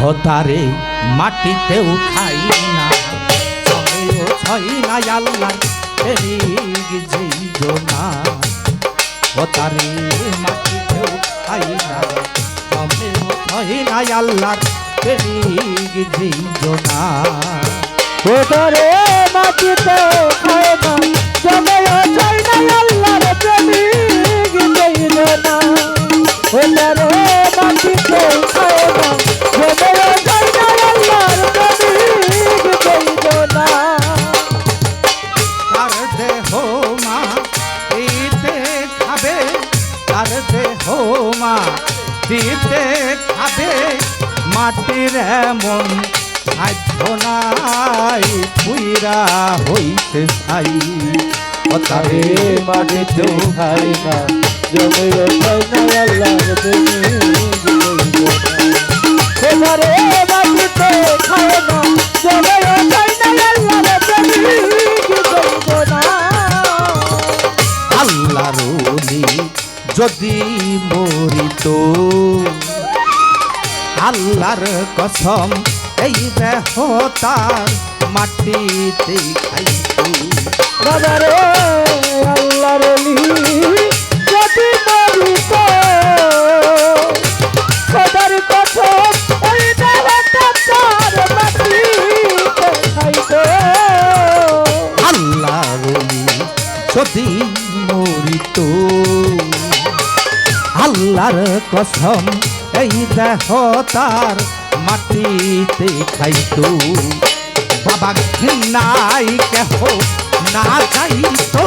হতারে মাটিতেও খাই না, জমেও ছয় না আল্লাহর প্রেমিক যেইজো না। হতারে মাটিতেও খাই না, জমেও ছয় না আল্লাহর প্রেমিক যেইজো না। হতারে মাটিতেও খাই না, জমেও ছয় না আল্লাহর প্রেমিক যেইজো না। হতারে মাটিতেও খাই না, জমেও ছয় না আল্লাহর প্রেমিক যেইজো না। তার দেহ মা দিতে খাবে, তার দেহ মা দিতে খাবে, মাটির এমন সাধ্য নাই, পুইরা হইতে চাই। হতারে মাটিতেও খাই না, জমেও ছয় না আল্লাহর প্রেমিক যেইজো না। হতারে মাটিতেও খাই না, জমেও ছয় না আল্লাহর প্রেমিক যেইজো না। আল্লাহর ওলি যদি মরিত, আল্লাহর কসম এই দেহ তার মাটিতে খাইতো। বাবারে আল্লাহর ওলি যদি মরিত, খোদার কসম ওই দেহটা তার মাটিতে খাইতো। আল্লাহর ওলি যদি মরিত, আল্লাহর কসম এই দেহ তার মাটিতে খাইতো। বাবা ঘৃণাই কেহ না যাইতো,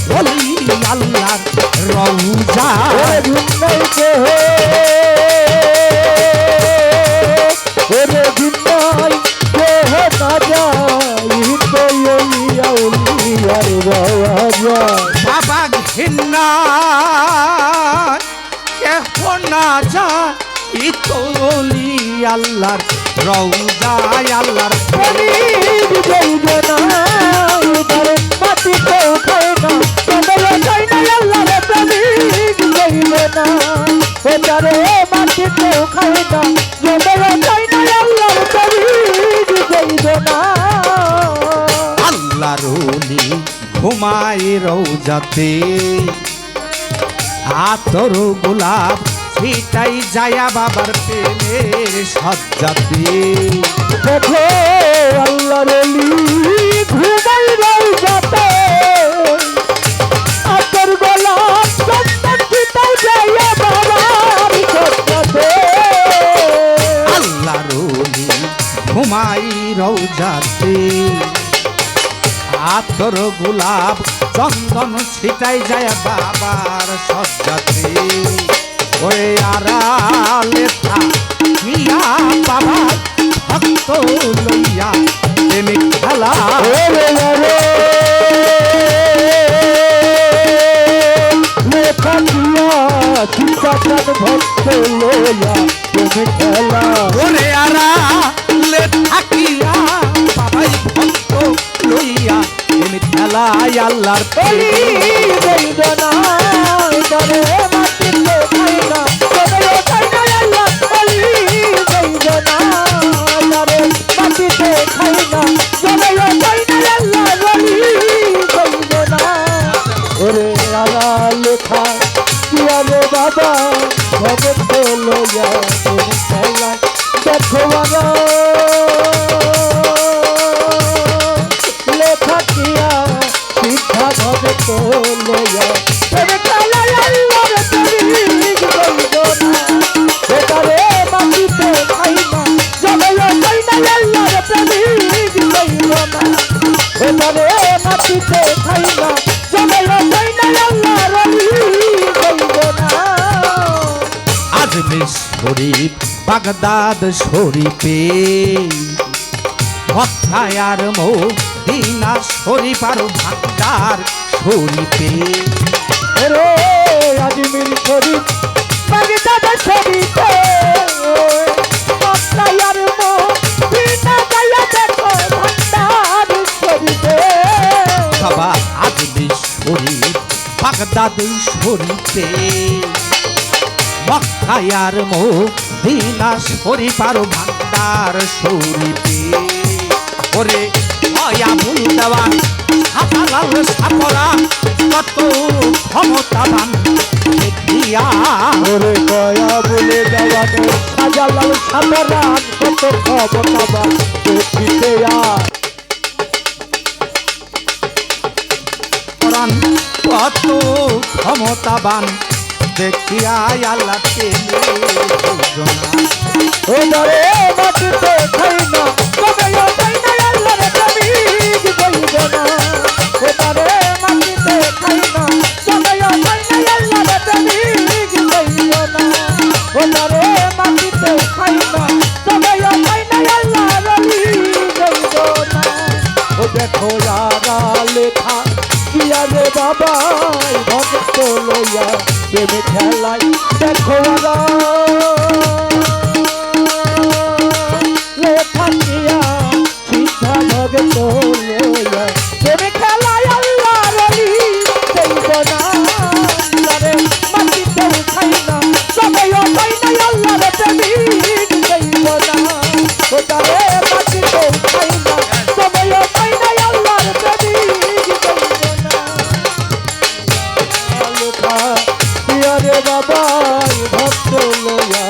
বলি আল্লাহর রওজা। ওরে ভিন্নাই কেহ, ওরে ভিন্নাই কেহ না যাইতো, ওলিয়া ওলিয়ার রাজা। বাবা ঘৃণা কেহ না যাইতো, বলি আল্লাহর রওজা। আল্লাহর প্রেমিক যেইজো না, উদারে মাটিতেও খায় না, জমেও ছয় না আল্লাহর প্রেমিক যেইজো না। উদারে মাটিতেও খায় না, জমেও ছয় না আল্লাহর প্রেমিক যেইজো না। আল্লাহর ওলি ঘুমায় রওজাতে, আতর গোলাপ ছিটাই যায়া বাবার প্রেমের সজ্জাতে। দেখো আল্লাহর ওলি ঘুমাই রওজাতে, আতর গোলাপ চন্দন ছিটাই যায়া বাবার সজ্জাতে। আল্লাহর ওলি ঘুমায় রওজাতে, আতর গোলাপ চন্দন ছিটাই যায় বাবার সজ্জাতে। ওরে আড়ালে থাকিয়া বাবা ভক্ত লইয়া প্রেমিক খেলা। ওরে ওরে লেখা দিয়া চিন্তাকার ভক্ত লইয়া প্রেমিক খেলা। ওরে আড়ালে থাকিয়া বাবাই ভক্ত লইয়া প্রেমিক খেলায় আল্লাহর ওলি যেইজো না, উদারে মাটিতে খাই না, জমেও ছয় না আল্লাহর। ওলি যেইজো না, উদারে মাটিতে খাই না, জমেও ছয় না আল্লাহর। ওলি যেইজো না। ওরে আলা লেখা দিয়া রে বাবা ভগত লইয়া প্রেমিক খেলায়। দেখো বাবা লেখা দিয়া শিক্ষা ভগত লইয়া প্রেমিক খেলায় আল্লাহর প্রেমিক যেইজো না। বেটারে মাটিতে খাই না, জমেও ছয় না আল্লাহর প্রেমিক যেইজো না। বেটারে মাটিতে খাই না, জমেও ছয় না আল্লাহর। ওলি যেইজো না। আজমির শরীফ বাগদাদ শরীফে, মক্কায় আর মদিনা শরীফ আর বাগদাদ শরীফে। রে আজমির শরীফ বাগদাদ শরীফে, মক্কায় আর মদিনা যাইয়া দেখো ভান্ডার শরীফে। বাবা আজমির শরীফ বাগদাদ শরীফে, মক্কায় আর দিনাশ হরিপার ভান্ডার শরীফে ওরে অয়া ভুল দেওয়ান সাপালাল সাপরা কত ক্ষমতাবান দেখিয়া ওরে গয়া বলে দেওয়ানে সাজালাল সাধারণ কত ক্ষমতাবান দেখিতে আর কোরআন কত ক্ষমতাবান দেখিয়া আল্লাহ পেলে যোজনা ওরে মাটিতে খাই না তবে ও খাই না আল্লাহর প্রেমিক বইব না ওরে মাটিতে খাই না তবে ও খাই না আল্লাহর প্রেমিক বইব না ওরে মাটিতে খাই না তবে ও খাই না আল্লাহর অলি বইব না ও দেখো যারা লেখা কিয়া রে বাবা ভক্ত লইয়া প্রেমে খেলাই দেখো থাকিয়া সিদ্ধা ভগত লইয়া প্রেমে খেলায় আল্লাহ রলি দেব না রে মাটিতে খাই না তবে ও খাই না আল্লাহর প্রেমিক দেব না ও তারে মাটিতে খাই না তবে ও খাই না আল্লাহর প্রেমিক দেব না আলোকা প্রিয় রে বাবা ভক্ত লইয়া